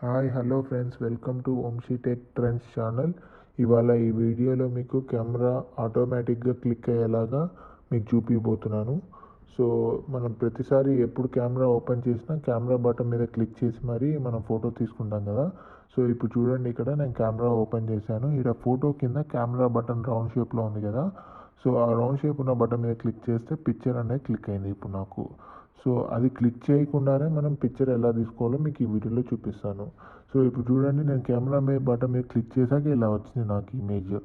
Hi hello friends, welcome to Vamsi tech trends channel. ఇవాళ ఈ వీడియోలో మీకు కెమెరా ఆటోమేటిక్గా క్లిక్ అయ్యేలాగా మీకు చూపిపోతున్నాను. సో మనం ప్రతిసారి ఎప్పుడు కెమెరా ఓపెన్ చేసినా కెమెరా బటన్ మీద క్లిక్ చేసి మరీ మనం ఫోటో తీసుకుంటాం కదా. సో ఇప్పుడు చూడండి, ఇక్కడ నేను కెమెరా ఓపెన్ చేశాను. ఇక్కడ ఫోటో కింద కెమెరా బటన్ రౌండ్ షేప్లో ఉంది కదా. సో ఆ రౌండ్ షేప్ ఉన్న బటన్ మీద క్లిక్ చేస్తే పిక్చర్ అనేది క్లిక్ అయింది ఇప్పుడు నాకు. సో అది క్లిక్ చేయకుండానే మనం పిక్చర్ ఎలా తీసుకోవాలో మీకు ఈ వీడియోలో చూపిస్తాను. సో ఇప్పుడు చూడండి, నేను కెమెరా మీద బటన్ మీద క్లిక్ చేశాక ఇలా వచ్చింది నాకు ఇమేజ్.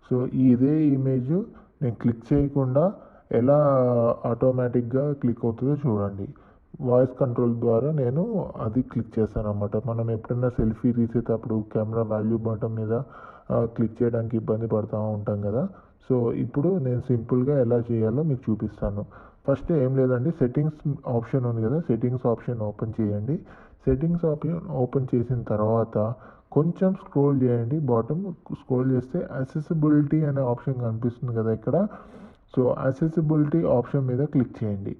సో ఇదే ఇమేజ్ నేను క్లిక్ చేయకుండా ఎలా ఆటోమేటిక్గా క్లిక్ అవుతుందో చూడండి. వాయిస్ కంట్రోల్ ద్వారా నేను అది క్లిక్ చేస్తాను అన్నమాట. మనం ఎప్పుడైనా సెల్ఫీ తీసేటప్పుడు కెమెరా వాల్యూ బటన్ మీద క్లిక్ చేయడానికి ఇబ్బంది పడుతూ ఉంటాం కదా. సో ఇప్పుడు నేను సింపుల్గా ఎలా చేయాలో మీకు చూపిస్తాను. ఫస్ట్ ఏం లేదండి, సెట్టింగ్స్ ఆప్షన్ ఉంది కదా, సెట్టింగ్స్ ఆప్షన్ ఓపెన్ చేయండి. సెట్టింగ్స్ ఆప్షన్ ఓపెన్ చేసిన తర్వాత కొంచెం స్క్రోల్ చేయండి. బాటమ్ స్క్రోల్ చేస్తే యాక్సెసిబిలిటీ అనే ఆప్షన్ కనిపిస్తుంది కదా ఇక్కడ. సో యాక్సెసిబిలిటీ ఆప్షన్ మీద క్లిక్ చేయండి.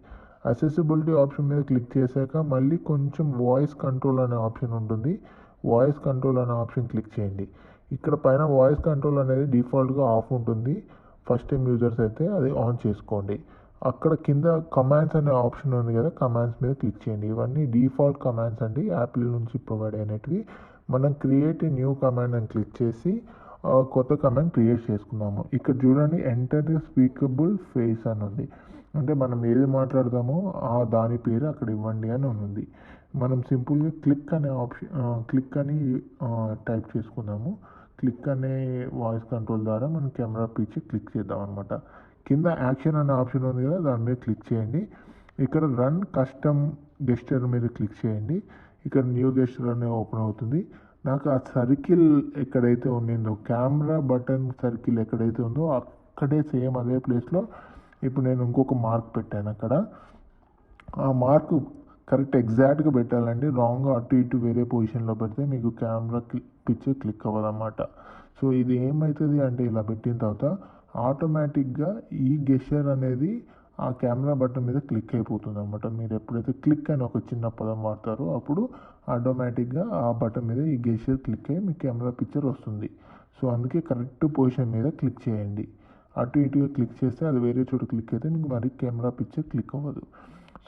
యాక్సెసిబిలిటీ ఆప్షన్ మీద క్లిక్ చేశాక మళ్ళీ కొంచెం వాయిస్ కంట్రోల్ అనే ఆప్షన్ ఉంటుంది. వాయిస్ కంట్రోల్ అనే ఆప్షన్ క్లిక్ చేయండి. ఇక్కడ పైన వాయిస్ కంట్రోల్ అనేది డిఫాల్ట్గా ఆఫ్ ఉంటుంది. ఫస్ట్ టైం యూజర్స్ అయితే అది ఆన్ చేసుకోండి. అక్కడ కింద కమాండ్స్ అనే ఆప్షన్ ఉంది కదా, కమాండ్స్ మీద క్లిక్ చేయండి. ఇవన్నీ డిఫాల్ట్ కమాండ్స్ అండి, యాపిల్ నుంచి ప్రొవైడ్ అయినవి. మనం క్రియేట్ న్యూ కమాండ్ అని క్లిక్ చేసి కొత్త కమాండ్ క్రియేట్ చేసుకున్నాము. ఇక్కడ చూడండి, ఎంటర్ ది స్పీకబుల్ ఫేస్ అని ఉంది. అంటే మనం ఏది మాట్లాడదామో దాని పేరు అక్కడ ఇవ్వండి అని ఉంది. మనం సింపుల్గా క్లిక్ అనే ఆప్షన్ క్లిక్ అని టైప్ చేసుకున్నాము. క్లిక్ అనే వాయిస్ కంట్రోల్ ద్వారా మనం కెమెరా పిక్చర్ క్లిక్ చేద్దాం అనమాట. కింద యాక్షన్ అనే ఆప్షన్ ఉంది కదా, దాని మీద క్లిక్ చేయండి. ఇక్కడ రన్ కస్టమ్ గెస్చర్ మీద క్లిక్ చేయండి. ఇక్కడ న్యూ గెస్చర్ అనే ఓపెన్ అవుతుంది. నాకు ఆ సర్కిల్ ఎక్కడైతే ఉండిందో, కెమెరా బటన్ సర్కిల్ ఎక్కడైతే ఉందో అక్కడే సేమ్ అదే ప్లేస్లో ఇప్పుడు నేను ఇంకొక మార్క్ పెట్టాను. అక్కడ ఆ మార్క్ కరెక్ట్ ఎగ్జాక్ట్గా పెట్టాలండి. రాంగ్ అటు ఇటు వేరే పొజిషన్లో పెడితే మీకు కెమెరా పిక్చర్ క్లిక్ అవ్వదన్నమాట. సో ఇది ఏమవుతుంది అంటే, ఇలా పెట్టిన తర్వాత ఆటోమేటిక్గా ఈ గెస్చర్ అనేది ఆ కెమెరా బటన్ మీద క్లిక్ అయిపోతుంది అనమాట. మీరు ఎప్పుడైతే క్లిక్ అని ఒక చిన్న పదం వాడతారో అప్పుడు ఆటోమేటిక్గా ఆ బటన్ మీద ఈ గెస్చర్ క్లిక్ అయ్యి మీ కెమెరా పిక్చర్ వస్తుంది. సో అందుకే కరెక్ట్ పొజిషన్ మీద క్లిక్ చేయండి. అటు ఇటుగా క్లిక్ చేస్తే అది వేరే చోట క్లిక్ అయితే మీకు మరి కెమెరా పిక్చర్ క్లిక్ అవ్వదు.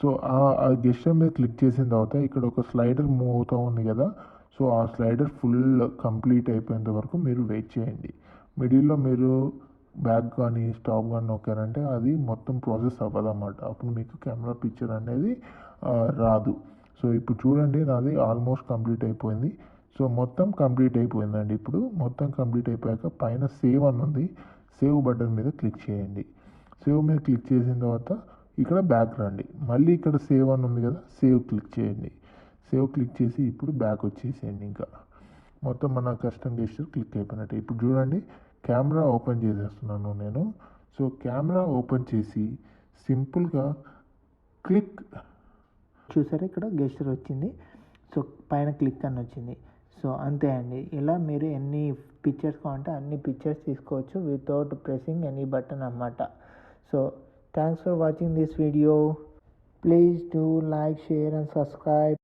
సో ఆ గెస్చర్ మీద క్లిక్ చేసిన తర్వాత ఇక్కడ ఒక స్లైడర్ మూవ్ అవుతూ ఉంది కదా. సో ఆ స్లైడర్ ఫుల్ కంప్లీట్ అయిపోయేంత వరకు మీరు వెయిట్ చేయండి. మిడిల్లో మీరు బ్యాక్ కానీ స్టాప్ కానీ నొక్కారంటే అది మొత్తం ప్రాసెస్ అవ్వదన్నమాట. అప్పుడు మీకు కెమెరా పిక్చర్ అనేది రాదు. సో ఇప్పుడు చూడండి, నాది ఆల్మోస్ట్ కంప్లీట్ అయిపోయింది. సో మొత్తం కంప్లీట్ అయిపోయిందండి. ఇప్పుడు మొత్తం కంప్లీట్ అయిపోయాక పైన సేవ్ అని ఉంది, సేవ్ బటన్ మీద క్లిక్ చేయండి. సేవ్ మీద క్లిక్ చేసిన తర్వాత ఇక్కడ బ్యాక్ రండి. మళ్ళీ ఇక్కడ సేవ్ అని ఉంది కదా, సేవ్ క్లిక్ చేయండి. సేవ్ క్లిక్ చేసి ఇప్పుడు బ్యాక్ వచ్చేసేయండి. ఇంకా మొత్తం మన కస్టమ్ గెస్చర్ క్లిక్ అయిపోయినట్టు. ఇప్పుడు చూడండి, కెమెరా ఓపెన్ చేసేస్తున్నాను నేను. సో కెమెరా ఓపెన్ చేసి సింపుల్గా క్లిక్ చూసారా, ఇక్కడ గెస్చర్ వచ్చింది. సో పైన క్లిక్ అని వచ్చింది. సో అంతే అండి. ఇలా మీరు ఎన్ని పిక్చర్స్ కావాలంటే అన్ని పిక్చర్స్ తీసుకోవచ్చు వితౌట్ ప్రెసింగ్ ఎనీ బటన్ అన్నమాట. So thanks for watching this video. Please do like, share and subscribe.